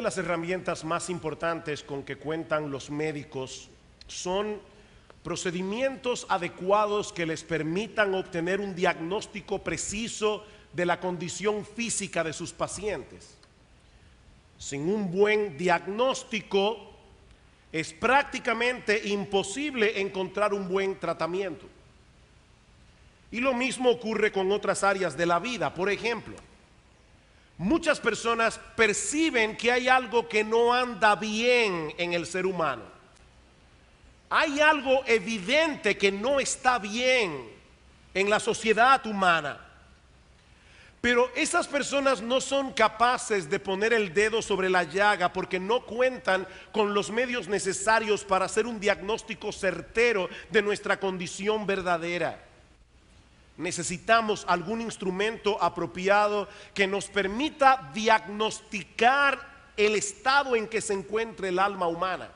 las herramientas más importantes con que cuentan los médicos son procedimientos adecuados que les permitan obtener un diagnóstico preciso de la condición física de sus pacientes. Sin un buen diagnóstico es prácticamente imposible encontrar un buen tratamiento. Y lo mismo ocurre con otras áreas de la vida. Por ejemplo, muchas personas perciben que hay algo que no anda bien en el ser humano. Hay algo evidente que no está bien en la sociedad humana. Pero esas personas no son capaces de poner el dedo sobre la llaga porque no cuentan con los medios necesarios para hacer un diagnóstico certero de nuestra condición verdadera. Necesitamos algún instrumento apropiado que nos permita diagnosticar el estado en que se encuentra el alma humana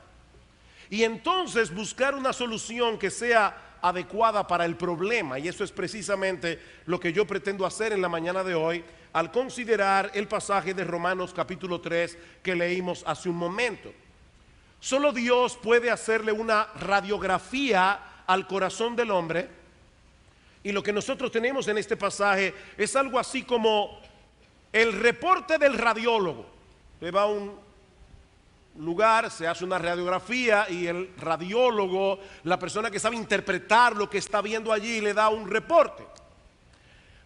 y entonces buscar una solución que sea adecuada para el problema. Y eso es precisamente lo que yo pretendo hacer en la mañana de hoy al considerar el pasaje de Romanos capítulo 3 que leímos hace un momento. Solo Dios puede hacerle una radiografía al corazón del hombre. Y lo que nosotros tenemos en este pasaje es algo así como el reporte del radiólogo. Le va a un lugar, se hace una radiografía y el radiólogo, la persona que sabe interpretar lo que está viendo allí, le da un reporte.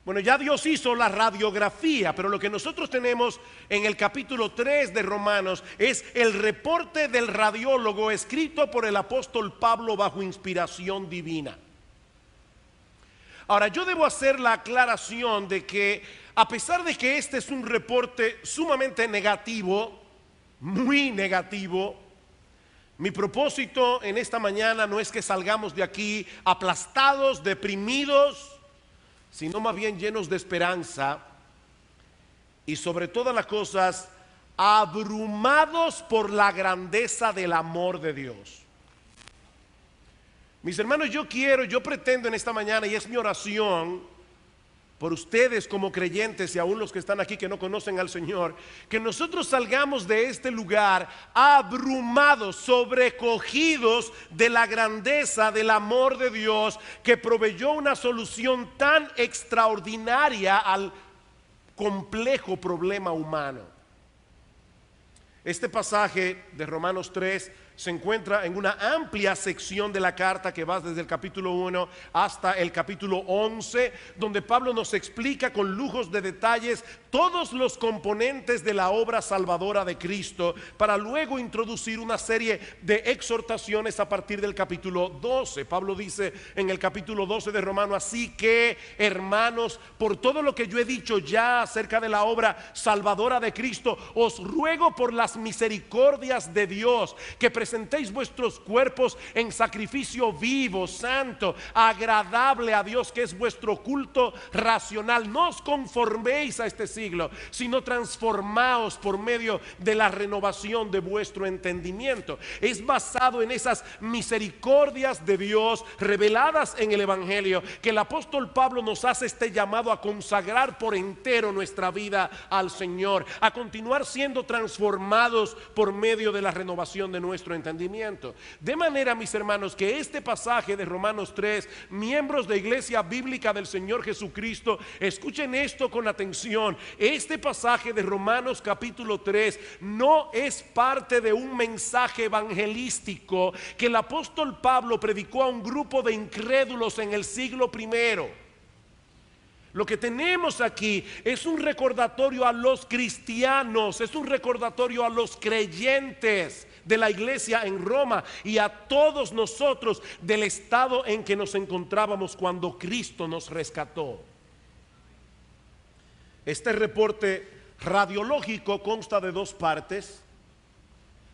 Bueno, ya Dios hizo la radiografía, pero lo que nosotros tenemos en el capítulo 3 de Romanos es el reporte del radiólogo escrito por el apóstol Pablo bajo inspiración divina. Ahora, yo debo hacer la aclaración de que a pesar de que este es un reporte sumamente negativo, muy negativo, mi propósito en esta mañana no es que salgamos de aquí aplastados, deprimidos, sino más bien llenos de esperanza y sobre todas las cosas abrumados por la grandeza del amor de Dios. Mis hermanos, yo pretendo en esta mañana, y es mi oración por ustedes como creyentes y aún los que están aquí que no conocen al Señor, que nosotros salgamos de este lugar abrumados, sobrecogidos de la grandeza del amor de Dios que proveyó una solución tan extraordinaria al complejo problema humano. Este pasaje de Romanos 3 se encuentra en una amplia sección de la carta que va desde el capítulo 1 hasta el capítulo 11, donde Pablo nos explica con lujos de detalles todos los componentes de la obra salvadora de Cristo, para luego introducir una serie de exhortaciones a partir del capítulo 12. Pablo dice en el capítulo 12 de Romanos: así que, hermanos, por todo lo que yo he dicho ya acerca de la obra salvadora de Cristo, os ruego por las misericordias de Dios que presentéis vuestros cuerpos en sacrificio vivo, santo, agradable a Dios, que es vuestro culto racional. No os conforméis a este siglo, sino transformaos por medio de la renovación de vuestro entendimiento. Es basado en esas misericordias de Dios reveladas en el Evangelio que el apóstol Pablo nos hace este llamado a consagrar por entero nuestra vida al Señor, a continuar siendo transformados por medio de la renovación de nuestro entendimiento. De manera, mis hermanos, que este pasaje de Romanos 3, miembros de Iglesia Bíblica del Señor Jesucristo, escuchen esto con atención. Este pasaje de Romanos capítulo 3 no es parte de un mensaje evangelístico que el apóstol Pablo predicó a un grupo de incrédulos en el siglo primero. Lo que tenemos aquí es un recordatorio a los cristianos, es un recordatorio a los creyentes de la iglesia en Roma y a todos nosotros del estado en que nos encontrábamos cuando Cristo nos rescató. Este reporte radiológico consta de dos partes.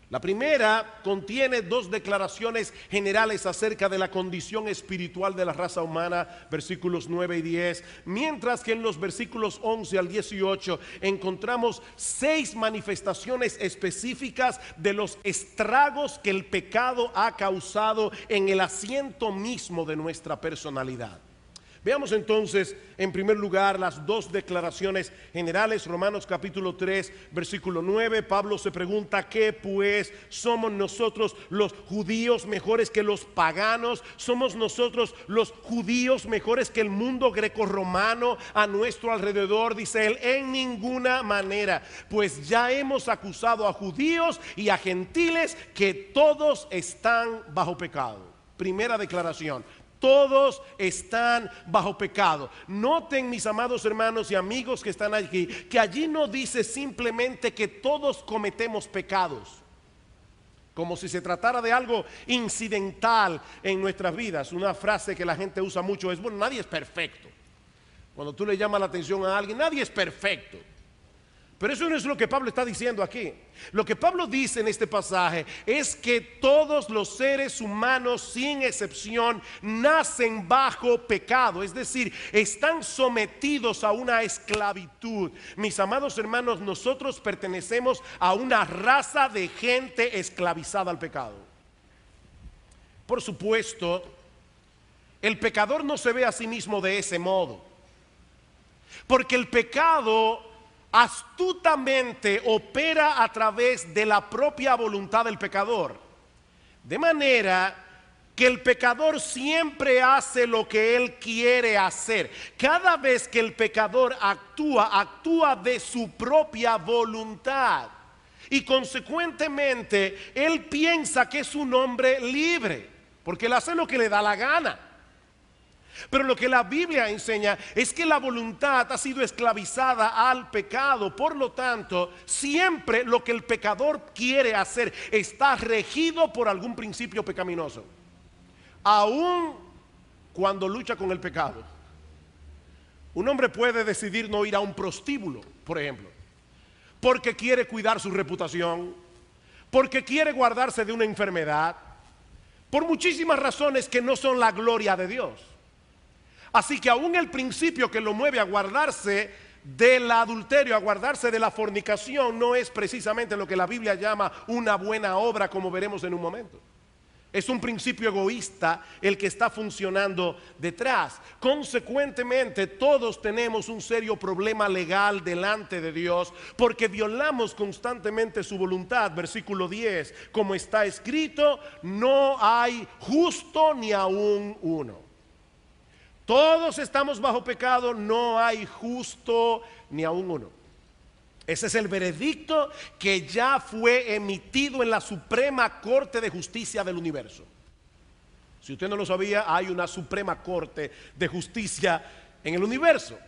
La primera contiene dos declaraciones generales acerca de la condición espiritual de la raza humana, versículos 9 y 10, mientras que en los versículos 11 al 18 encontramos 6 manifestaciones específicas de los estragos que el pecado ha causado en el asiento mismo de nuestra personalidad. Veamos entonces en primer lugar las dos declaraciones generales. Romanos capítulo 3 versículo 9, Pablo se pregunta: ¿qué pues? ¿Somos nosotros los judíos mejores que los paganos? ¿Somos nosotros los judíos mejores que el mundo grecorromano a nuestro alrededor? Dice él: en ninguna manera, pues ya hemos acusado a judíos y a gentiles que todos están bajo pecado. Primera declaración: todos están bajo pecado. Noten, mis amados hermanos y amigos que están aquí, que allí no dice simplemente que todos cometemos pecados, como si se tratara de algo incidental en nuestras vidas. Una frase que la gente usa mucho es: bueno, nadie es perfecto. Cuando tú le llamas la atención a alguien, nadie es perfecto. Pero eso no es lo que Pablo está diciendo aquí. Lo que Pablo dice en este pasaje es que todos los seres humanos, sin excepción, nacen bajo pecado. Es decir, están sometidos a una esclavitud. Mis amados hermanos, nosotros pertenecemos a una raza de gente esclavizada al pecado. Por supuesto, el pecador no se ve a sí mismo de ese modo, porque el pecado astutamente opera a través de la propia voluntad del pecador, de manera que el pecador siempre hace lo que él quiere hacer. Cada vez que el pecador actúa de su propia voluntad, y consecuentemente él piensa que es un hombre libre, porque él hace lo que le da la gana. Pero lo que la Biblia enseña es que la voluntad ha sido esclavizada al pecado. Por lo tanto, siempre lo que el pecador quiere hacer está regido por algún principio pecaminoso, aun cuando lucha con el pecado. Un hombre puede decidir no ir a un prostíbulo, por ejemplo, porque quiere cuidar su reputación, porque quiere guardarse de una enfermedad, por muchísimas razones que no son la gloria de Dios. Así que aún el principio que lo mueve a guardarse del adulterio, a guardarse de la fornicación, no es precisamente lo que la Biblia llama una buena obra, como veremos en un momento. Es un principio egoísta el que está funcionando detrás. Consecuentemente, todos tenemos un serio problema legal delante de Dios, porque violamos constantemente su voluntad. Versículo 10, como está escrito: no hay justo ni aún uno. Todos estamos bajo pecado, no hay justo ni aún uno. Ese es el veredicto que ya fue emitido en la Suprema Corte de Justicia del universo. Si usted no lo sabía, hay una Suprema Corte de Justicia en el universo,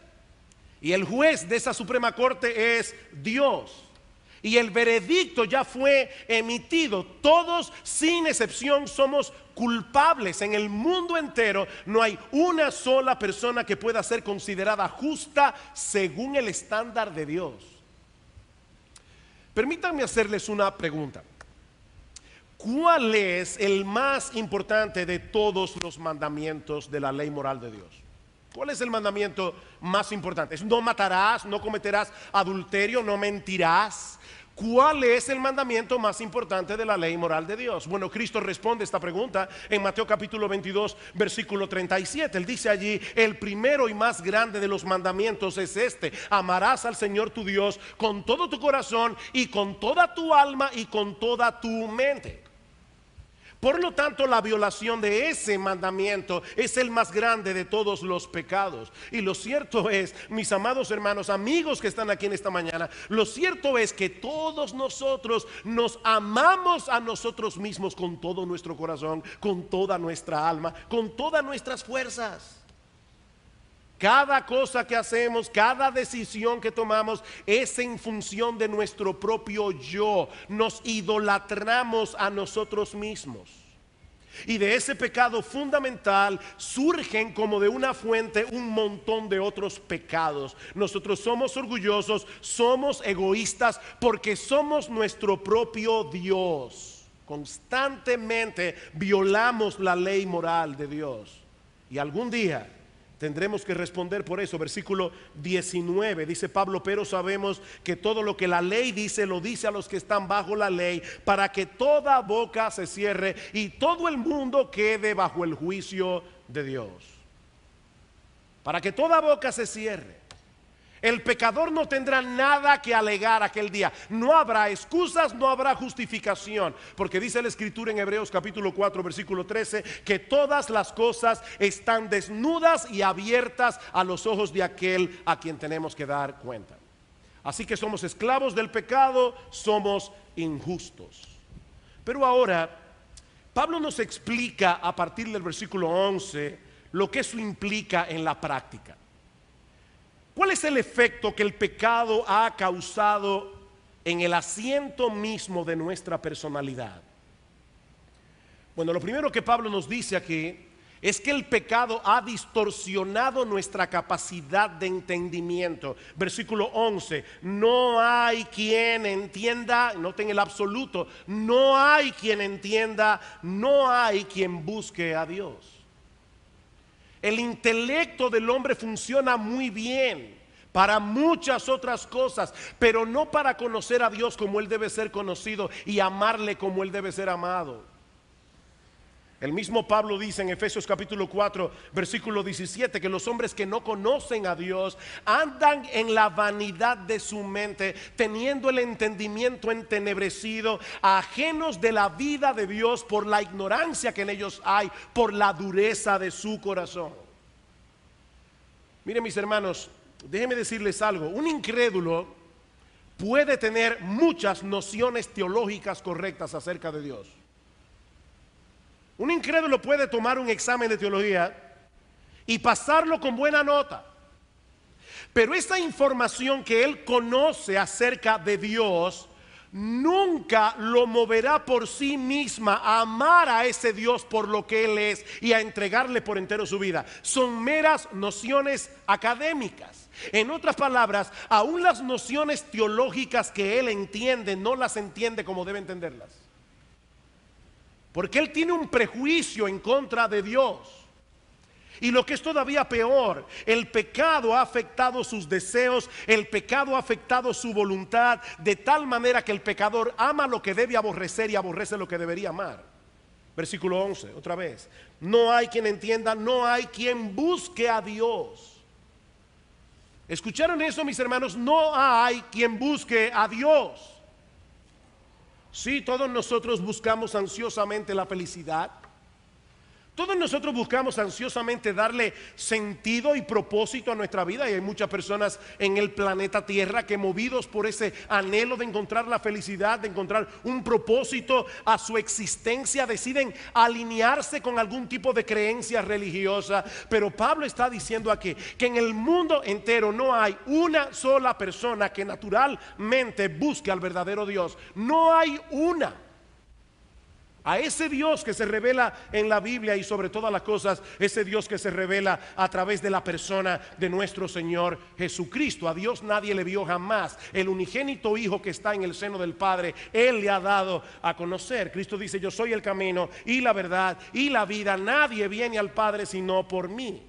y el juez de esa Suprema Corte es Dios. Y el veredicto ya fue emitido. Todos, sin excepción, somos culpables. En el mundo entero no hay una sola persona que pueda ser considerada justa según el estándar de Dios. Permítanme hacerles una pregunta. ¿Cuál es el más importante de todos los mandamientos de la ley moral de Dios? ¿Cuál es el mandamiento más importante? ¿Es no matarás, no cometerás adulterio, no mentirás? ¿Cuál es el mandamiento más importante de la ley moral de Dios? Bueno, Cristo responde esta pregunta en Mateo capítulo 22 versículo 37. Él dice allí: el primero y más grande de los mandamientos es este: amarás al Señor tu Dios con todo tu corazón y con toda tu alma y con toda tu mente. Por lo tanto, la violación de ese mandamiento es el más grande de todos los pecados. Y lo cierto es, mis amados hermanos, amigos que están aquí en esta mañana, lo cierto es que todos nosotros nos amamos a nosotros mismos con todo nuestro corazón, con toda nuestra alma, con todas nuestras fuerzas. Cada cosa que hacemos, cada decisión que tomamos es en función de nuestro propio yo. Nos idolatramos a nosotros mismos. Y de ese pecado fundamental surgen como de una fuente un montón de otros pecados. Nosotros somos orgullosos, somos egoístas, porque somos nuestro propio Dios. Constantemente violamos la ley moral de Dios. Y algún día tendremos que responder por eso. Versículo 19 dice Pablo: pero sabemos que todo lo que la ley dice, lo dice a los que están bajo la ley, para que toda boca se cierre y todo el mundo quede bajo el juicio de Dios. para que toda boca se cierre. El pecador no tendrá nada que alegar aquel día. No habrá excusas, no habrá justificación. Porque dice la Escritura en Hebreos capítulo 4 versículo 13 que todas las cosas están desnudas y abiertas a los ojos de aquel a quien tenemos que dar cuenta. Así que somos esclavos del pecado, somos injustos. Pero ahora Pablo nos explica a partir del versículo 11 lo que eso implica en la práctica. ¿Cuál es el efecto que el pecado ha causado en el asiento mismo de nuestra personalidad? Bueno, lo primero que Pablo nos dice aquí es que el pecado ha distorsionado nuestra capacidad de entendimiento. Versículo 11, no hay quien entienda, noten el absoluto, no hay quien entienda, no hay quien busque a Dios. El intelecto del hombre funciona muy bien para muchas otras cosas, pero no para conocer a Dios como Él debe ser conocido y amarle como Él debe ser amado. El mismo Pablo dice en Efesios capítulo 4 versículo 17 que los hombres que no conocen a Dios andan en la vanidad de su mente, teniendo el entendimiento entenebrecido, ajenos de la vida de Dios por la ignorancia que en ellos hay, por la dureza de su corazón. Miren mis hermanos, déjenme decirles algo. Un incrédulo puede tener muchas nociones teológicas correctas acerca de Dios. Un incrédulo puede tomar un examen de teología y pasarlo con buena nota. Pero esa información que él conoce acerca de Dios nunca lo moverá por sí misma a amar a ese Dios por lo que Él es y a entregarle por entero su vida. Son meras nociones académicas. En otras palabras, aún las nociones teológicas que él entiende no las entiende como debe entenderlas. Porque él tiene un prejuicio en contra de Dios. Y lo que es todavía peor, el pecado ha afectado sus deseos, el pecado ha afectado su voluntad, de tal manera que el pecador ama lo que debe aborrecer y aborrece lo que debería amar. Versículo 11, otra vez. No hay quien entienda, no hay quien busque a Dios. ¿Escucharon eso, mis hermanos? No hay quien busque a Dios. Sí, todos nosotros buscamos ansiosamente la felicidad. Todos nosotros buscamos ansiosamente darle sentido y propósito a nuestra vida, y hay muchas personas en el planeta Tierra que, movidos por ese anhelo de encontrar la felicidad, de encontrar un propósito a su existencia, deciden alinearse con algún tipo de creencia religiosa. Pero Pablo está diciendo aquí que en el mundo entero no hay una sola persona que naturalmente busque al verdadero Dios. No hay una. A ese Dios que se revela en la Biblia y sobre todas las cosas, ese Dios que se revela a través de la persona de nuestro Señor Jesucristo. A Dios nadie le vio jamás. El unigénito Hijo que está en el seno del Padre, Él le ha dado a conocer. Cristo dice: yo soy el camino y la verdad y la vida. Nadie viene al Padre sino por mí.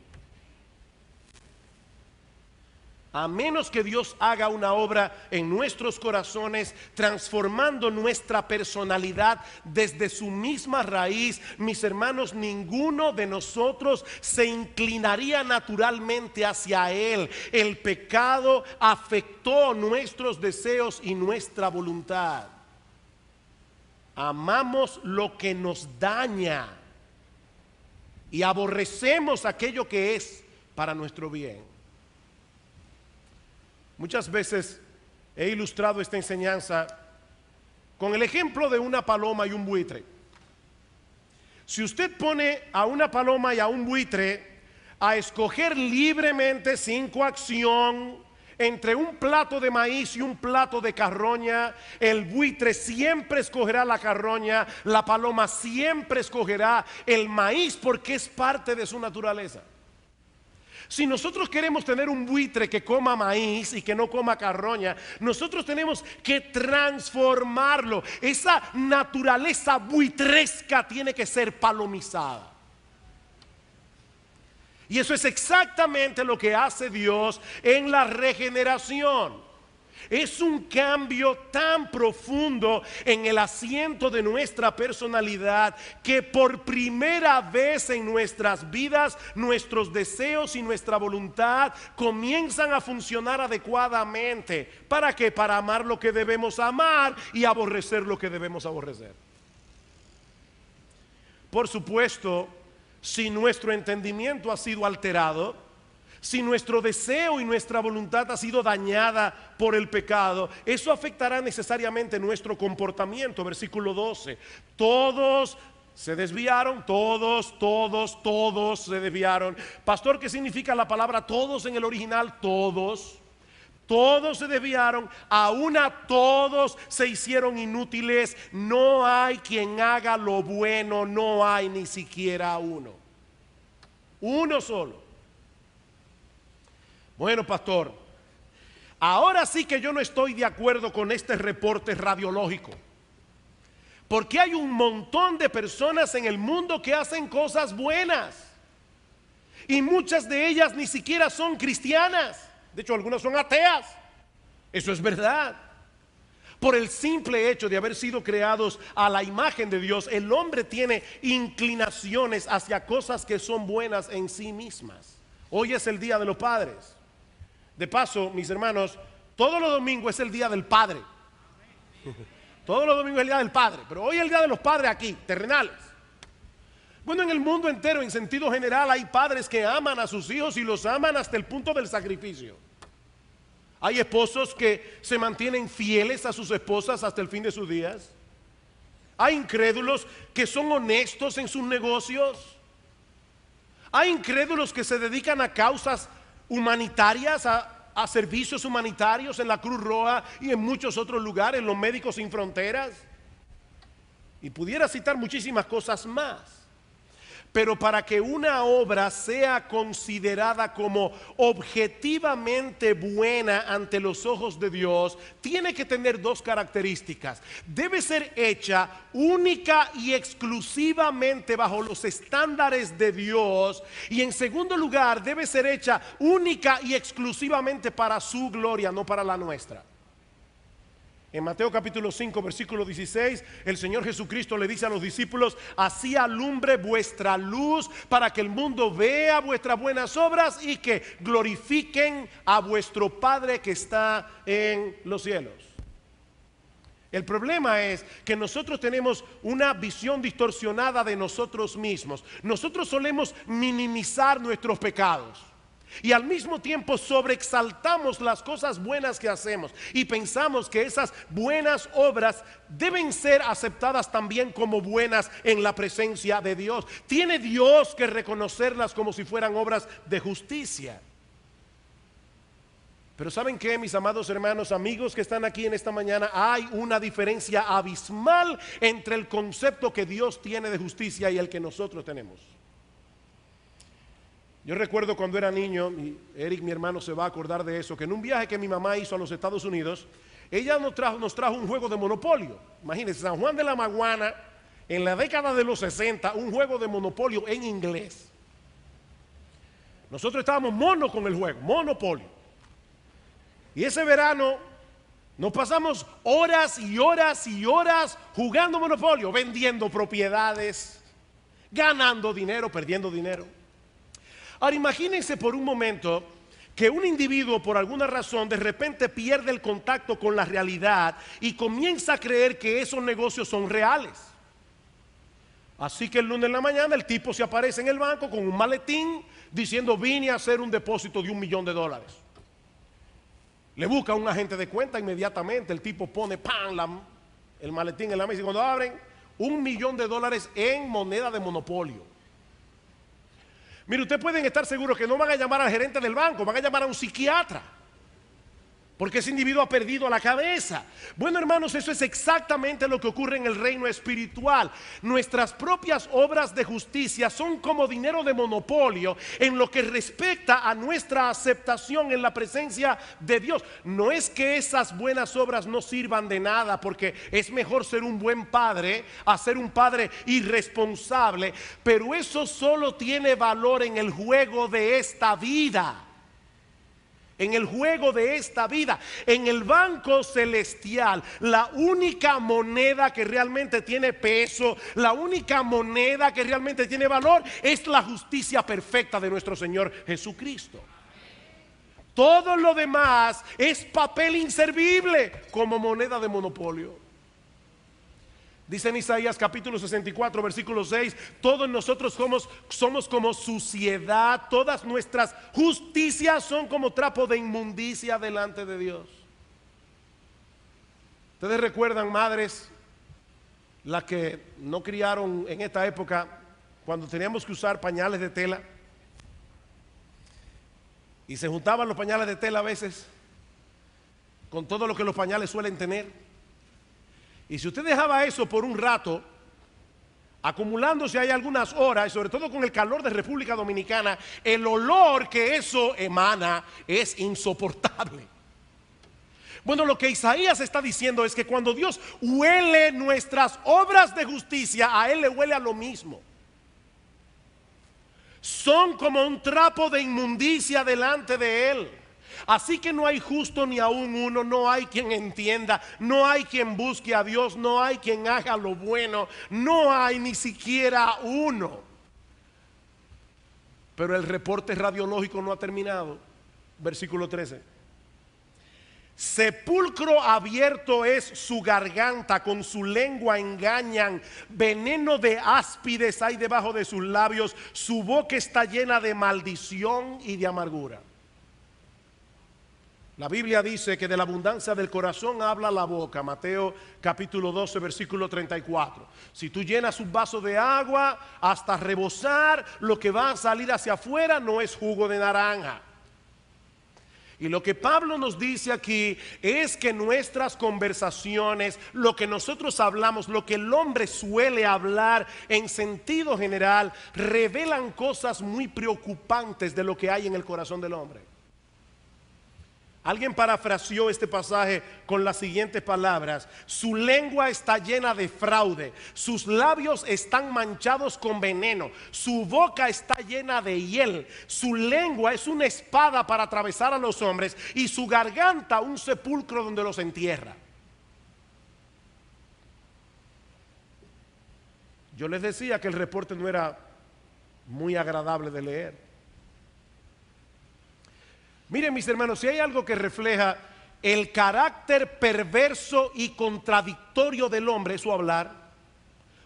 A menos que Dios haga una obra en nuestros corazones, transformando nuestra personalidad desde su misma raíz, mis hermanos, ninguno de nosotros se inclinaría naturalmente hacia Él. El pecado afectó nuestros deseos y nuestra voluntad. Amamos lo que nos daña y aborrecemos aquello que es para nuestro bien. Muchas veces he ilustrado esta enseñanza con el ejemplo de una paloma y un buitre. Si usted pone a una paloma y a un buitre a escoger libremente, sin coacción, entre un plato de maíz y un plato de carroña, el buitre siempre escogerá la carroña, la paloma siempre escogerá el maíz, porque es parte de su naturaleza. Si nosotros queremos tener un buitre que coma maíz y que no coma carroña, nosotros tenemos que transformarlo. Esa naturaleza buitresca tiene que ser palomizada. Y eso es exactamente lo que hace Dios en la regeneración. Es un cambio tan profundo en el asiento de nuestra personalidad que por primera vez en nuestras vidas nuestros deseos y nuestra voluntad comienzan a funcionar adecuadamente. ¿Para qué? Para amar lo que debemos amar y aborrecer lo que debemos aborrecer. Por supuesto, si nuestro entendimiento ha sido alterado, si nuestro deseo y nuestra voluntad ha sido dañada por el pecado, eso afectará necesariamente nuestro comportamiento. Versículo 12. Todos se desviaron, todos se desviaron. Pastor, ¿qué significa la palabra todos en el original? Todos se desviaron, aún a todos se hicieron inútiles. No hay quien haga lo bueno, no hay ni siquiera uno solo. Bueno, pastor, ahora sí que yo no estoy de acuerdo con este reporte radiológico, porque hay un montón de personas en el mundo que hacen cosas buenas y muchas de ellas ni siquiera son cristianas. De hecho, algunas son ateas. Eso es verdad. Por el simple hecho de haber sido creados a la imagen de Dios, el hombre tiene inclinaciones hacia cosas que son buenas en sí mismas. Hoy es el Día de los Padres. De paso, mis hermanos, todos los domingos es el Día del Padre. Todos los domingos es el Día del Padre, pero hoy es el Día de los Padres aquí, terrenales. Bueno, en el mundo entero, en sentido general, hay padres que aman a sus hijos y los aman hasta el punto del sacrificio. Hay esposos que se mantienen fieles a sus esposas hasta el fin de sus días. Hay incrédulos que son honestos en sus negocios. Hay incrédulos que se dedican a causas humanitarias, a servicios humanitarios en la Cruz Roja y en muchos otros lugares, los Médicos Sin Fronteras. Y pudiera citar muchísimas cosas más. Pero para que una obra sea considerada como objetivamente buena ante los ojos de Dios, tiene que tener dos características. Debe ser hecha única y exclusivamente bajo los estándares de Dios. Y en segundo lugar, debe ser hecha única y exclusivamente para su gloria, no para la nuestra. En Mateo capítulo 5 versículo 16, el Señor Jesucristo le dice a los discípulos: así alumbre vuestra luz para que el mundo vea vuestras buenas obras y que glorifiquen a vuestro Padre que está en los cielos. El problema es que nosotros tenemos una visión distorsionada de nosotros mismos. Nosotros solemos minimizar nuestros pecados y al mismo tiempo sobreexaltamos las cosas buenas que hacemos y pensamos que esas buenas obras deben ser aceptadas también como buenas en la presencia de Dios. Tiene Dios que reconocerlas como si fueran obras de justicia. Pero ¿saben qué, mis amados hermanos, amigos que están aquí en esta mañana? Hay una diferencia abismal entre el concepto que Dios tiene de justicia y el que nosotros tenemos. Yo recuerdo cuando era niño, y Eric, mi hermano, se va a acordar de eso, que en un viaje que mi mamá hizo a los Estados Unidos, ella nos trajo un juego de Monopolio. Imagínense, San Juan de la Maguana, en la década de los 60, un juego de Monopolio en inglés. Nosotros estábamos monos con el juego, Monopolio. Y ese verano nos pasamos horas y horas y horas jugando Monopolio, vendiendo propiedades, ganando dinero, perdiendo dinero. Ahora imagínense por un momento que un individuo por alguna razón de repente pierde el contacto con la realidad y comienza a creer que esos negocios son reales. Así que el lunes en la mañana el tipo se aparece en el banco con un maletín diciendo: vine a hacer un depósito de $1 millón. Le busca a un agente de cuenta inmediatamente, el tipo pone el maletín en la mesa y cuando abren, $1 millón en moneda de monopolio. Mire, ustedes pueden estar seguros que no van a llamar al gerente del banco, van a llamar a un psiquiatra, porque ese individuo ha perdido la cabeza. Bueno, hermanos, eso es exactamente lo que ocurre en el reino espiritual. Nuestras propias obras de justicia son como dinero de monopolio en lo que respecta a nuestra aceptación en la presencia de Dios. No es que esas buenas obras no sirvan de nada, porque es mejor ser un buen padre a ser un padre irresponsable, pero eso solo tiene valor en el juego de esta vida. en el juego de esta vida, en el banco celestial. La única moneda que realmente tiene peso, la única moneda que realmente tiene valor, es la justicia perfecta de nuestro Señor Jesucristo. Todo lo demás es papel inservible como moneda de monopolio. Dice en Isaías capítulo 64 versículo 6: todos nosotros somos como suciedad, todas nuestras justicias son como trapo de inmundicia delante de Dios. Ustedes recuerdan, madres, las que no criaron en esta época, cuando teníamos que usar pañales de tela y se juntaban los pañales de tela a veces con todo lo que los pañales suelen tener. Y si usted dejaba eso por un rato, acumulándose ahí algunas horas, y sobre todo con el calor de República Dominicana, el olor que eso emana es insoportable. Bueno, lo que Isaías está diciendo es que cuando Dios huele nuestras obras de justicia, a Él le huele a lo mismo. Son como un trapo de inmundicia delante de Él. Así que no hay justo ni aún uno, no hay quien entienda, no hay quien busque a Dios, no hay quien haga lo bueno, no hay ni siquiera uno. Pero el reporte radiológico no ha terminado. Versículo 13. Sepulcro abierto es su garganta, con su lengua engañan, veneno de áspides hay debajo de sus labios, su boca está llena de maldición y de amargura. La Biblia dice que de la abundancia del corazón habla la boca. Mateo capítulo 12 versículo 34. Si tú llenas un vaso de agua hasta rebosar, lo que va a salir hacia afuera no es jugo de naranja. Y lo que Pablo nos dice aquí es que nuestras conversaciones, lo que nosotros hablamos, lo que el hombre suele hablar en sentido general, revelan cosas muy preocupantes de lo que hay en el corazón del hombre. Alguien parafraseó este pasaje con las siguientes palabras: su lengua está llena de fraude, sus labios están manchados con veneno, su boca está llena de hiel, su lengua es una espada para atravesar a los hombres y su garganta un sepulcro donde los entierra. Yo les decía que el reporte no era muy agradable de leer. Miren, mis hermanos, si hay algo que refleja el carácter perverso y contradictorio del hombre, es su hablar.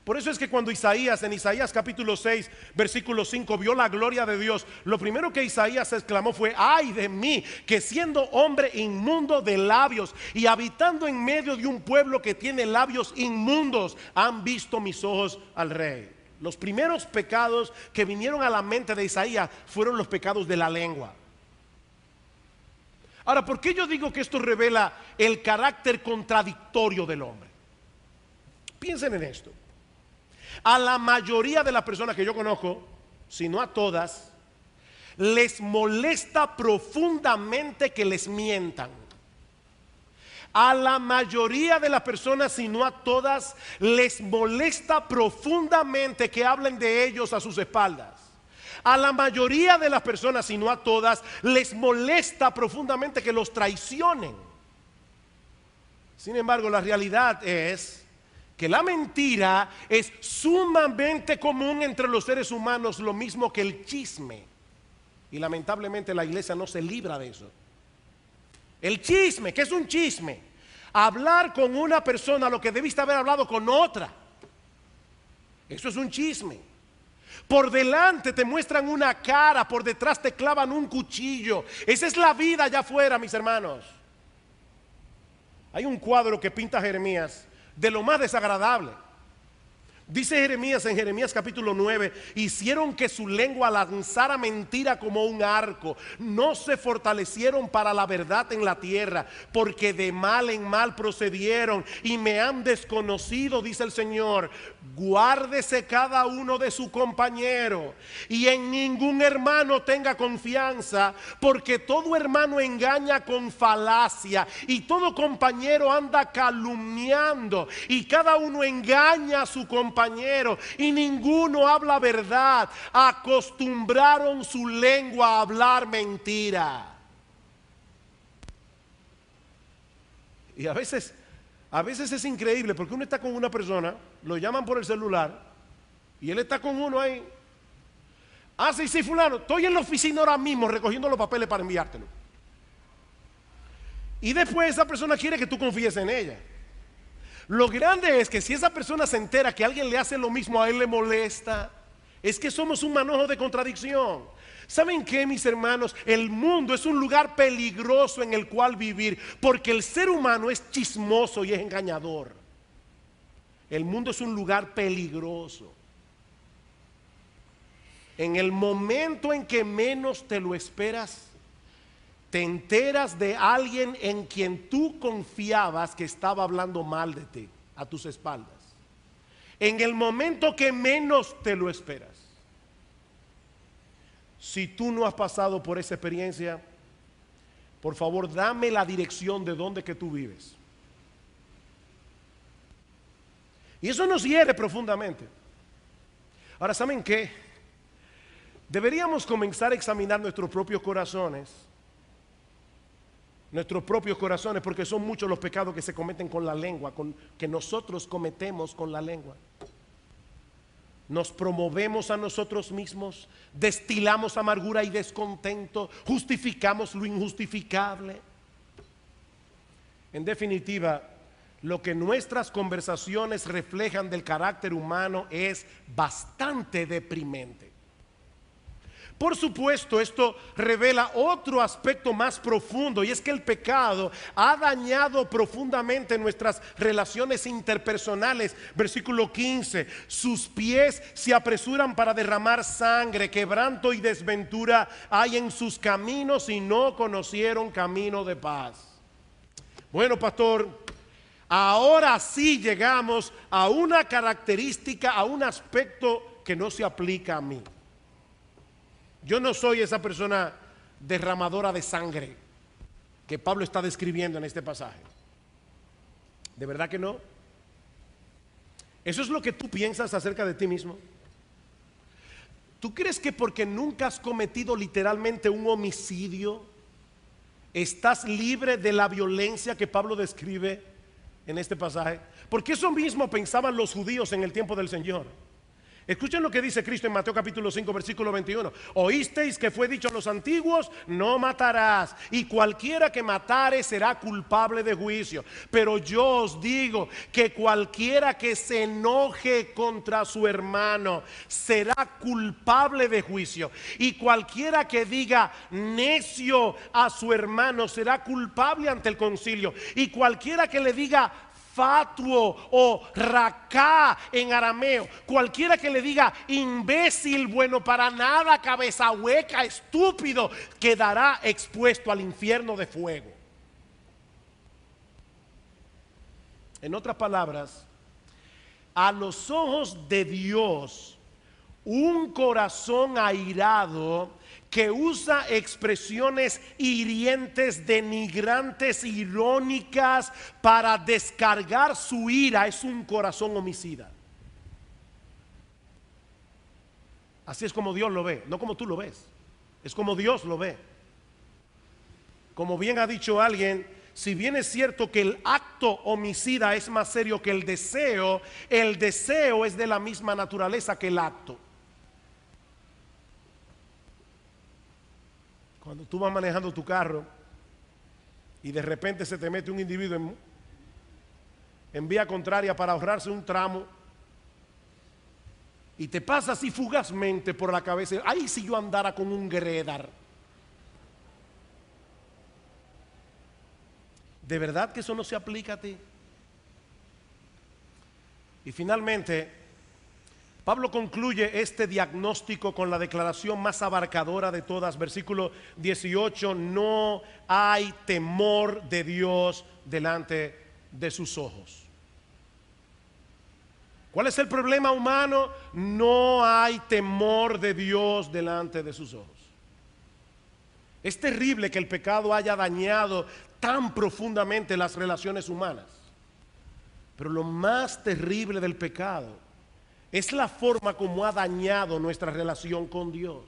Por eso es que cuando Isaías, en Isaías capítulo 6, versículo 5, vio la gloria de Dios, lo primero que Isaías exclamó fue: ay de mí, que siendo hombre inmundo de labios y habitando en medio de un pueblo que tiene labios inmundos, han visto mis ojos al Rey. Los primeros pecados que vinieron a la mente de Isaías fueron los pecados de la lengua. Ahora, ¿por qué yo digo que esto revela el carácter contradictorio del hombre? Piensen en esto. A la mayoría de las personas que yo conozco, si no a todas, les molesta profundamente que les mientan. A la mayoría de las personas, si no a todas, les molesta profundamente que hablen de ellos a sus espaldas. A la mayoría de las personas, si no a todas, les molesta profundamente que los traicionen. Sin embargo, la realidad es que la mentira es sumamente común entre los seres humanos, lo mismo que el chisme. Y lamentablemente la iglesia no se libra de eso. El chisme, ¿qué es un chisme? Hablar con una persona lo que debiste haber hablado con otra. Eso es un chisme. Por delante te muestran una cara, por detrás te clavan un cuchillo. Esa es la vida allá afuera, mis hermanos. Hay un cuadro que pinta Jeremías de lo más desagradable. Dice Jeremías en Jeremías capítulo 9: hicieron que su lengua lanzara mentira como un arco, no se fortalecieron para la verdad en la tierra, porque de mal en mal procedieron y me han desconocido, dice el Señor. Guárdese cada uno de su compañero y en ningún hermano tenga confianza, porque todo hermano engaña con falacia y todo compañero anda calumniando y cada uno engaña a su compañero y ninguno habla verdad. Acostumbraron su lengua a hablar mentira. Y a veces es increíble porque uno está con una persona, lo llaman por el celular y él está con uno ahí. Ah, sí, sí, fulano, estoy en la oficina ahora mismo recogiendo los papeles para enviártelo. Y después esa persona quiere que tú confíes en ella. Lo grande es que si esa persona se entera que alguien le hace lo mismo, a él le molesta. Es que somos un manojo de contradicción. ¿Saben qué, mis hermanos? El mundo es un lugar peligroso en el cual vivir, porque el ser humano es chismoso y es engañador. El mundo es un lugar peligroso. En el momento en que menos te lo esperas, te enteras de alguien en quien tú confiabas que estaba hablando mal de ti a tus espaldas. En el momento que menos te lo esperas. Si tú no has pasado por esa experiencia, por favor dame la dirección de donde que tú vives. Y eso nos hiere profundamente. Ahora, ¿saben qué? Deberíamos comenzar a examinar nuestros propios corazones. Nuestros propios corazones, porque son muchos los pecados que se cometen con la lengua, que nosotros cometemos con la lengua. Nos promovemos a nosotros mismos, destilamos amargura y descontento, justificamos lo injustificable. En definitiva, lo que nuestras conversaciones reflejan del carácter humano es bastante deprimente. Por supuesto, esto revela otro aspecto más profundo, y es que el pecado ha dañado profundamente nuestras relaciones interpersonales. Versículo 15: sus pies se apresuran para derramar sangre, quebranto y desventura hay en sus caminos y no conocieron camino de paz. Bueno, pastor, ahora sí llegamos a una característica, a un aspecto que no se aplica a mí. Yo no soy esa persona derramadora de sangre que Pablo está describiendo en este pasaje. ¿De verdad que no? ¿Eso es lo que tú piensas acerca de ti mismo? ¿Tú crees que porque nunca has cometido literalmente un homicidio, estás libre de la violencia que Pablo describe en este pasaje? Porque eso mismo pensaban los judíos en el tiempo del Señor. Escuchen lo que dice Cristo en Mateo capítulo 5 versículo 21. Oísteis que fue dicho a los antiguos: no matarás, y cualquiera que matare será culpable de juicio. Pero yo os digo que cualquiera que se enoje contra su hermano será culpable de juicio, y cualquiera que diga necio a su hermano será culpable ante el concilio, y cualquiera que le diga fatuo o racá en arameo, cualquiera que le diga imbécil, bueno para nada, cabeza hueca, estúpido, quedará expuesto al infierno de fuego. En otras palabras, a los ojos de Dios, un corazón airado que usa expresiones hirientes, denigrantes, irónicas para descargar su ira es un corazón homicida. Así es como Dios lo ve, no como tú lo ves, es como Dios lo ve. Como bien ha dicho alguien, si bien es cierto que el acto homicida es más serio que el deseo es de la misma naturaleza que el acto. Cuando tú vas manejando tu carro y de repente se te mete un individuo en vía contraria para ahorrarse un tramo y te pasa así fugazmente por la cabeza: ay, si yo andara con un Gredar. ¿De verdad que eso no se aplica a ti? Y finalmente, Pablo concluye este diagnóstico con la declaración más abarcadora de todas. Versículo 18: no hay temor de Dios delante de sus ojos. ¿Cuál es el problema humano? No hay temor de Dios delante de sus ojos. Es terrible que el pecado haya dañado tan profundamente las relaciones humanas. Pero lo más terrible del pecado es la forma como ha dañado nuestra relación con Dios.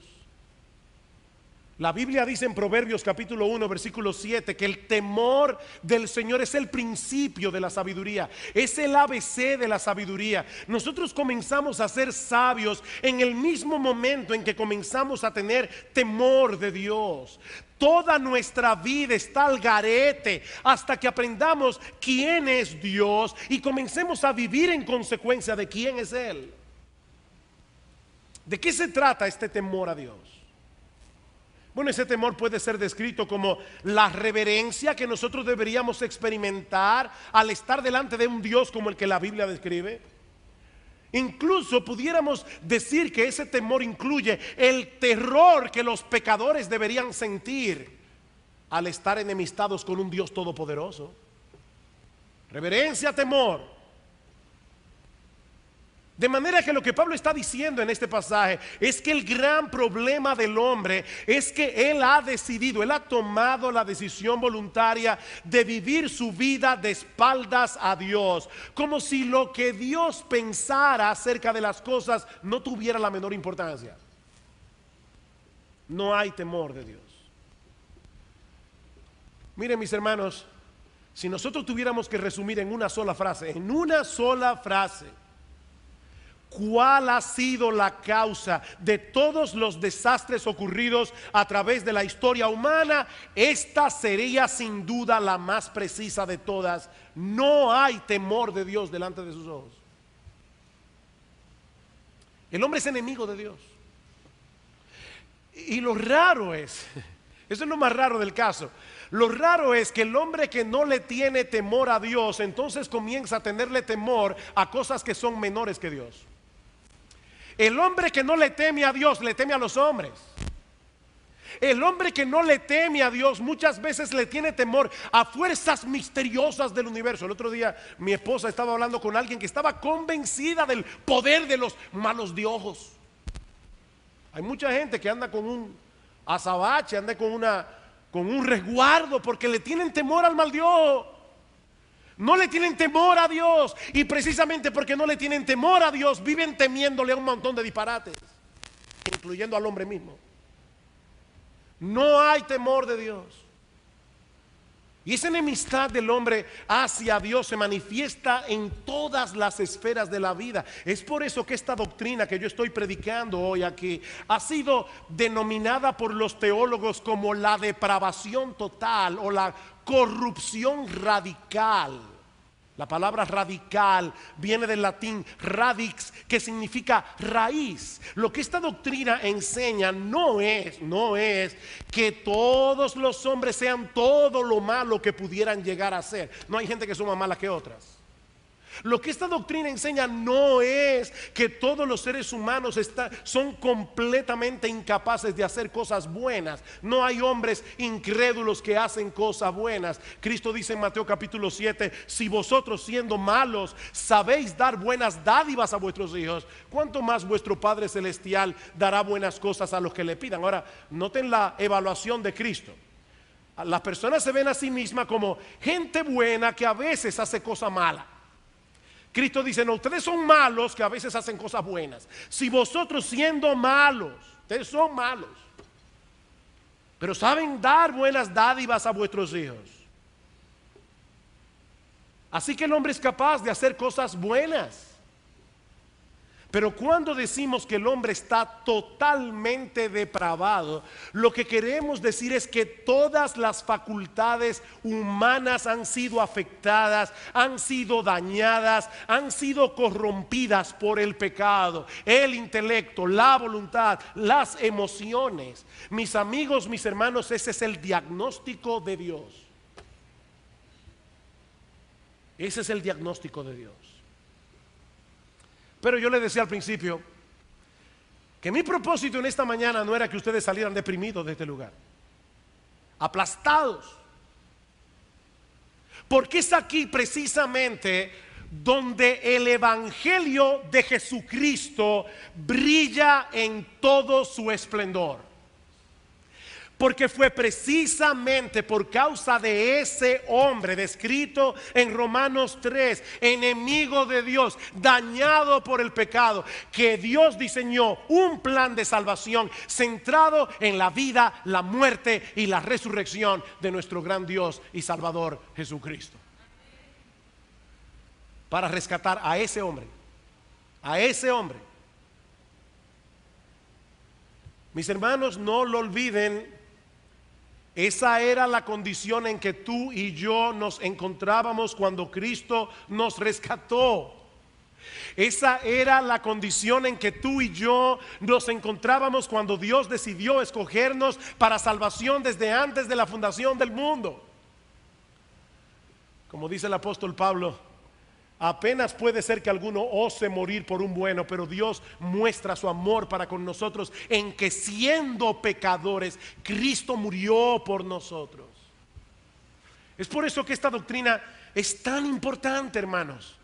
La Biblia dice en Proverbios capítulo 1 versículo 7 que el temor del Señor es el principio de la sabiduría, es el ABC de la sabiduría. Nosotros comenzamos a ser sabios en el mismo momento en que comenzamos a tener temor de Dios. Toda nuestra vida está al garete hasta que aprendamos quién es Dios y comencemos a vivir en consecuencia de quién es Él. ¿De qué se trata este temor a Dios? Bueno, ese temor puede ser descrito como la reverencia que nosotros deberíamos experimentar al estar delante de un Dios como el que la Biblia describe. Incluso pudiéramos decir que ese temor incluye el terror que los pecadores deberían sentir al estar enemistados con un Dios todopoderoso. Reverencia, temor. De manera que lo que Pablo está diciendo en este pasaje es que el gran problema del hombre es que él ha decidido, él ha tomado la decisión voluntaria de vivir su vida de espaldas a Dios, como si lo que Dios pensara acerca de las cosas no tuviera la menor importancia. No hay temor de Dios. Miren, mis hermanos, si nosotros tuviéramos que resumir en una sola frase, ¿cuál ha sido la causa de todos los desastres ocurridos a través de la historia humana? Esta sería sin duda la más precisa de todas. No hay temor de Dios delante de sus ojos. El hombre es enemigo de Dios. Y lo raro es, eso es lo más raro del caso, lo raro es que el hombre que no le tiene temor a Dios, entonces comienza a tenerle temor a cosas que son menores que Dios. El hombre que no le teme a Dios le teme a los hombres. El hombre que no le teme a Dios muchas veces le tiene temor a fuerzas misteriosas del universo. El otro día mi esposa estaba hablando con alguien que estaba convencida del poder de los malos de ojos. Hay mucha gente que anda con un azabache, anda con un resguardo porque le tienen temor al mal de ojo. No le tienen temor a Dios, y precisamente porque no le tienen temor a Dios viven temiéndole a un montón de disparates, incluyendo al hombre mismo. No hay temor de Dios. Y esa enemistad del hombre hacia Dios se manifiesta en todas las esferas de la vida. Es por eso que esta doctrina que yo estoy predicando hoy aquí ha sido denominada por los teólogos como la depravación total o la corrupción radical. La palabra radical viene del latín radix, que significa raíz. Lo que esta doctrina enseña no es que todos los hombres sean todo lo malo que pudieran llegar a ser. No hay gente que son más malas que otras. Lo que esta doctrina enseña no es que todos los seres humanos son completamente incapaces de hacer cosas buenas. No hay hombres incrédulos que hacen cosas buenas. Cristo dice en Mateo capítulo 7: si vosotros siendo malos sabéis dar buenas dádivas a vuestros hijos, ¿cuánto más vuestro Padre Celestial dará buenas cosas a los que le pidan? Ahora, noten la evaluación de Cristo. Las personas se ven a sí mismas como gente buena que a veces hace cosas malas. Cristo dice: no, ustedes son malos que a veces hacen cosas buenas. Si vosotros siendo malos, ustedes son malos, pero saben dar buenas dádivas a vuestros hijos. Así que el hombre es capaz de hacer cosas buenas. Pero cuando decimos que el hombre está totalmente depravado, lo que queremos decir es que todas las facultades humanas han sido afectadas, han sido dañadas, han sido corrompidas por el pecado. El intelecto, la voluntad, las emociones. Mis amigos, mis hermanos, ese es el diagnóstico de Dios. Ese es el diagnóstico de Dios. Pero yo les decía al principio que mi propósito en esta mañana no era que ustedes salieran deprimidos de este lugar, aplastados, porque es aquí precisamente donde el evangelio de Jesucristo brilla en todo su esplendor. Porque fue precisamente por causa de ese hombre descrito en Romanos 3, enemigo de Dios, dañado por el pecado, que Dios diseñó un plan de salvación centrado en la vida, la muerte y la resurrección de nuestro gran Dios y Salvador Jesucristo. Para rescatar a ese hombre, a ese hombre. Mis hermanos, no lo olviden. Esa era la condición en que tú y yo nos encontrábamos cuando Cristo nos rescató. Esa era la condición en que tú y yo nos encontrábamos cuando Dios decidió escogernos para salvación desde antes de la fundación del mundo. Como dice el apóstol Pablo, apenas puede ser que alguno ose morir por un bueno, pero Dios muestra su amor para con nosotros en que siendo pecadores, Cristo murió por nosotros. Es por eso que esta doctrina es tan importante, hermanos.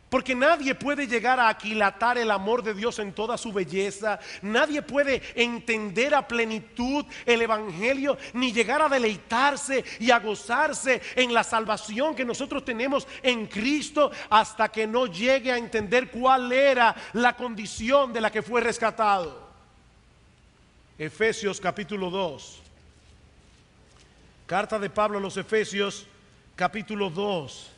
Porque nadie puede llegar a aquilatar el amor de Dios en toda su belleza. Nadie puede entender a plenitud el evangelio, ni llegar a deleitarse y a gozarse en la salvación que nosotros tenemos en Cristo, hasta que no llegue a entender cuál era la condición de la que fue rescatado. Efesios capítulo 2. Carta de Pablo a los Efesios capítulo 2.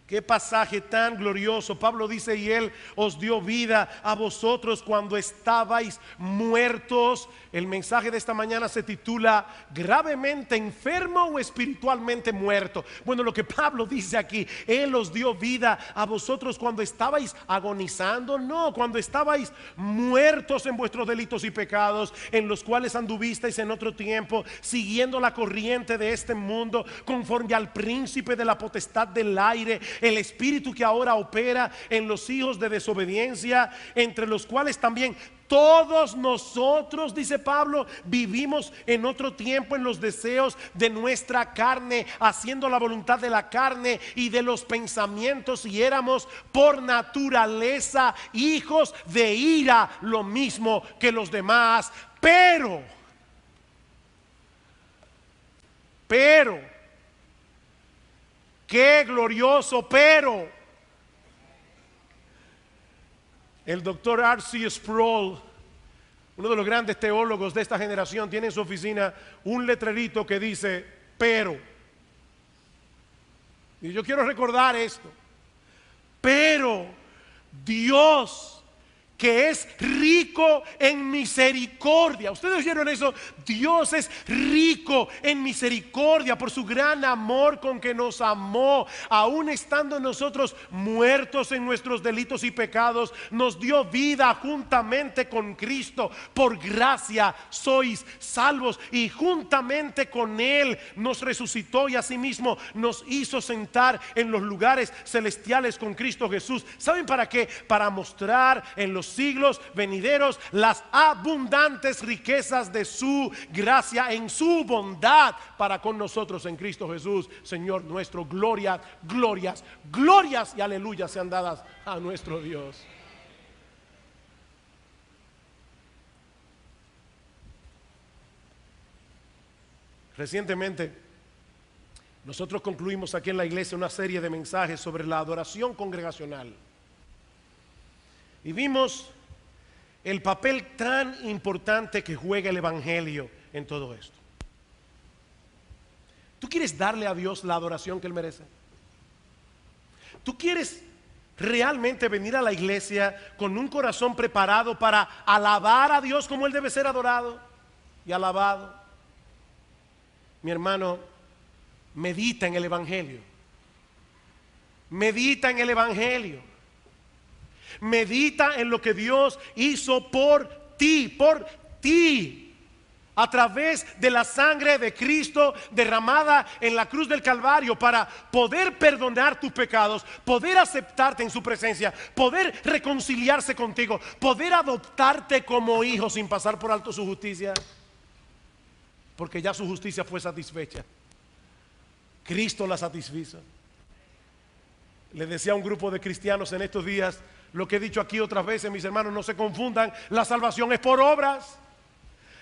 Qué pasaje tan glorioso. Pablo dice: y Él os dio vida a vosotros cuando estabais muertos. El mensaje de esta mañana se titula gravemente enfermo o espiritualmente muerto. Bueno, lo que Pablo dice aquí, Él os dio vida a vosotros cuando estabais agonizando. No, cuando estabais muertos en vuestros delitos y pecados, en los cuales anduvisteis en otro tiempo, siguiendo la corriente de este mundo, conforme al príncipe de la potestad del aire, el espíritu que ahora opera en los hijos de desobediencia, entre los cuales también todos nosotros, dice Pablo, vivimos en otro tiempo en los deseos de nuestra carne, haciendo la voluntad de la carne y de los pensamientos, y éramos por naturaleza hijos de ira, lo mismo que los demás. Pero qué glorioso, pero el doctor R.C. Sproul, uno de los grandes teólogos de esta generación, tiene en su oficina un letrerito que dice pero. Y yo quiero recordar esto: pero Dios, que es rico en misericordia. ¿Ustedes oyeron eso? Dios es rico en misericordia por su gran amor con que nos amó. Aún estando nosotros muertos en nuestros delitos y pecados, nos dio vida juntamente con Cristo. Por gracia sois salvos, y juntamente con Él nos resucitó y asimismo nos hizo sentar en los lugares celestiales con Cristo Jesús. ¿Saben para qué? Para mostrar en los siglos venideros las abundantes riquezas de su gracia en su bondad para con nosotros en Cristo Jesús, Señor nuestro. Glorias, glorias, glorias y aleluyas sean dadas a nuestro Dios. Recientemente nosotros concluimos aquí en la iglesia una serie de mensajes sobre la adoración congregacional. Y vimos el papel tan importante que juega el evangelio en todo esto. ¿Tú quieres darle a Dios la adoración que Él merece? ¿Tú quieres realmente venir a la iglesia con un corazón preparado para alabar a Dios como Él debe ser adorado y alabado? Mi hermano, medita en el evangelio. Medita en el evangelio. Medita en lo que Dios hizo por ti, a través de la sangre de Cristo derramada en la cruz del Calvario, para poder perdonar tus pecados, poder aceptarte en su presencia, poder reconciliarse contigo, poder adoptarte como hijo sin pasar por alto su justicia, porque ya su justicia fue satisfecha. Cristo la satisfizo. Le decía a un grupo de cristianos en estos días lo que he dicho aquí otras veces: mis hermanos, no se confundan, la salvación es por obras.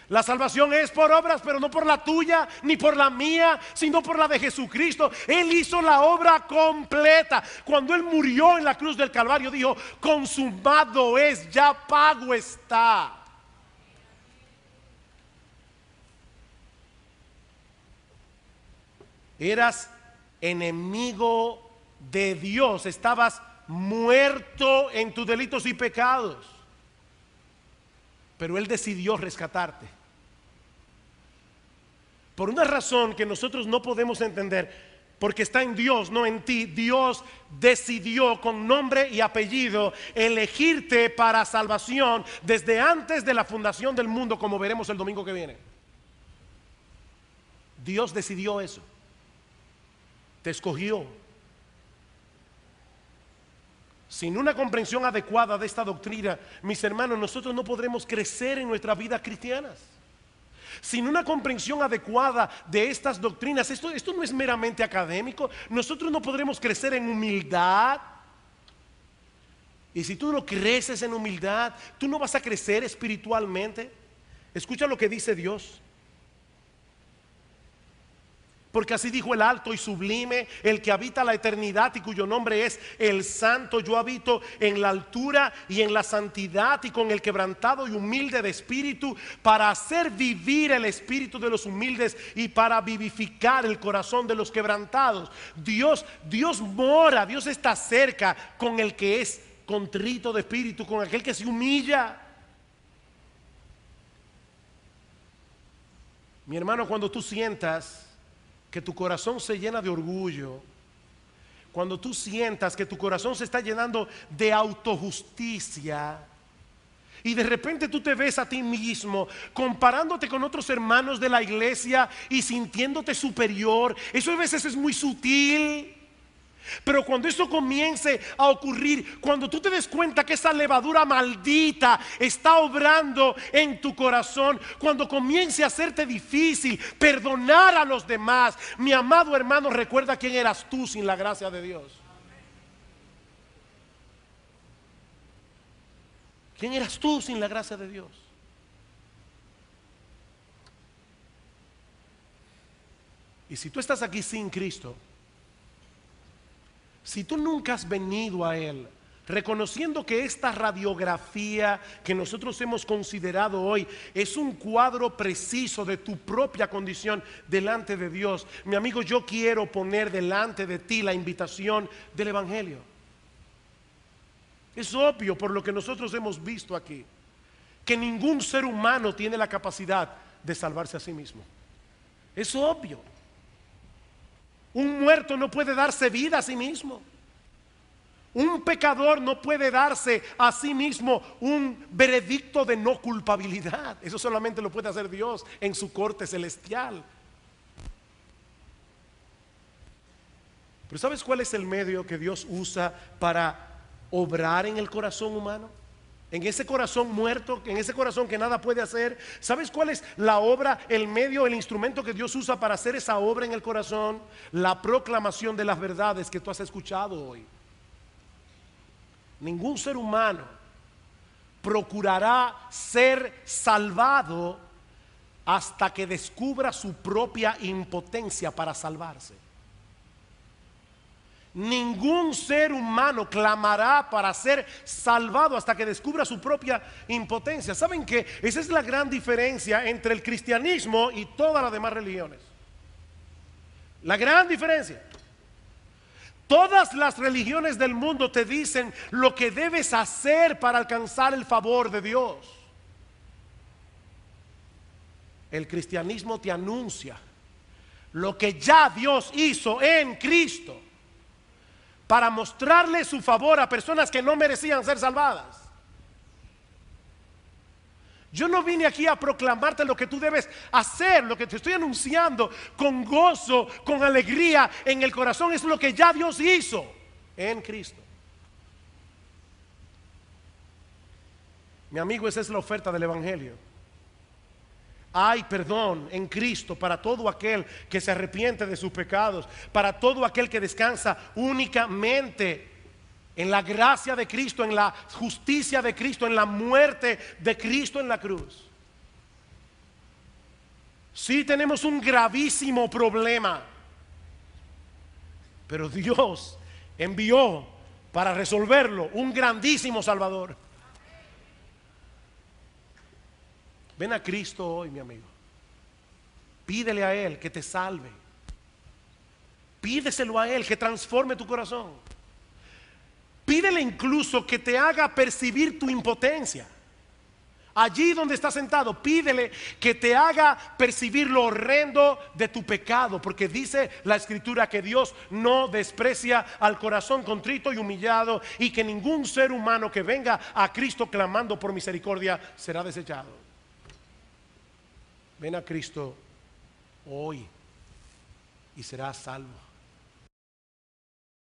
La salvación es por obras, pero no por la tuya ni por la mía, sino por la de Jesucristo. Él hizo la obra completa. Cuando Él murió en la cruz del Calvario, dijo: consumado es, ya pago está. Eras enemigo de Dios, estabas muerto en tus delitos y pecados, pero Él decidió rescatarte. Por una razón que nosotros no podemos entender, porque está en Dios, no en ti. Dios decidió con nombre y apellido elegirte para salvación desde antes de la fundación del mundo, como veremos el domingo que viene. Dios decidió eso. Te escogió. Sin una comprensión adecuada de esta doctrina, mis hermanos, nosotros no podremos crecer en nuestras vidas cristianas. Sin una comprensión adecuada de estas doctrinas, esto no es meramente académico. Nosotros no podremos crecer en humildad. Y si tú no creces en humildad, tú no vas a crecer espiritualmente. Escucha lo que dice Dios. Porque así dijo el alto y sublime, el que habita la eternidad y cuyo nombre es el Santo: yo habito en la altura y en la santidad y con el quebrantado y humilde de espíritu, para hacer vivir el espíritu de los humildes y para vivificar el corazón de los quebrantados. Dios mora, Dios está cerca con el que es contrito de espíritu, con aquel que se humilla. Mi hermano, cuando tú sientas que tu corazón se llena de orgullo, cuando tú sientas que tu corazón se está llenando de autojusticia, y de repente tú te ves a ti mismo comparándote con otros hermanos de la iglesia y sintiéndote superior, eso a veces es muy sutil. Pero cuando eso comience a ocurrir, cuando tú te des cuenta que esa levadura maldita está obrando en tu corazón, cuando comience a hacerte difícil perdonar a los demás, mi amado hermano, recuerda quién eras tú sin la gracia de Dios. ¿Quién eras tú sin la gracia de Dios? Y si tú estás aquí sin Cristo, si tú nunca has venido a Él, reconociendo que esta radiografía que nosotros hemos considerado hoy es un cuadro preciso de tu propia condición delante de Dios, mi amigo, yo quiero poner delante de ti la invitación del Evangelio. Es obvio, por lo que nosotros hemos visto aquí, que ningún ser humano tiene la capacidad de salvarse a sí mismo. Es obvio. Un muerto no puede darse vida a sí mismo. Un pecador no puede darse a sí mismo un veredicto de no culpabilidad. Eso solamente lo puede hacer Dios en su corte celestial. Pero ¿sabes cuál es el medio que Dios usa para obrar en el corazón humano? En ese corazón muerto, en ese corazón que nada puede hacer. ¿Sabes cuál es la obra, el medio, el instrumento que Dios usa para hacer esa obra en el corazón? La proclamación de las verdades que tú has escuchado hoy. Ningún ser humano procurará ser salvado hasta que descubra su propia impotencia para salvarse. Ningún ser humano clamará para ser salvado hasta que descubra su propia impotencia. ¿Saben qué? Esa es la gran diferencia entre el cristianismo y todas las demás religiones. La gran diferencia. Todas las religiones del mundo te dicen lo que debes hacer para alcanzar el favor de Dios. El cristianismo te anuncia lo que ya Dios hizo en Cristo para mostrarle su favor a personas que no merecían ser salvadas. Yo no vine aquí a proclamarte lo que tú debes hacer. Lo que te estoy anunciando con gozo, con alegría en el corazón, es lo que ya Dios hizo en Cristo. Mi amigo, esa es la oferta del Evangelio. Hay perdón en Cristo para todo aquel que se arrepiente de sus pecados, para todo aquel que descansa únicamente en la gracia de Cristo, en la justicia de Cristo, en la muerte de Cristo en la cruz. Sí tenemos un gravísimo problema, pero Dios envió para resolverlo un grandísimo Salvador. Ven a Cristo hoy, mi amigo. Pídele a Él que te salve. Pídeselo a Él que transforme tu corazón. Pídele incluso que te haga percibir tu impotencia. Allí donde estás sentado, pídele que te haga percibir lo horrendo de tu pecado, porque dice la Escritura que Dios no desprecia al corazón contrito y humillado, y que ningún ser humano que venga a Cristo clamando por misericordia será desechado. Ven a Cristo hoy y serás salvo.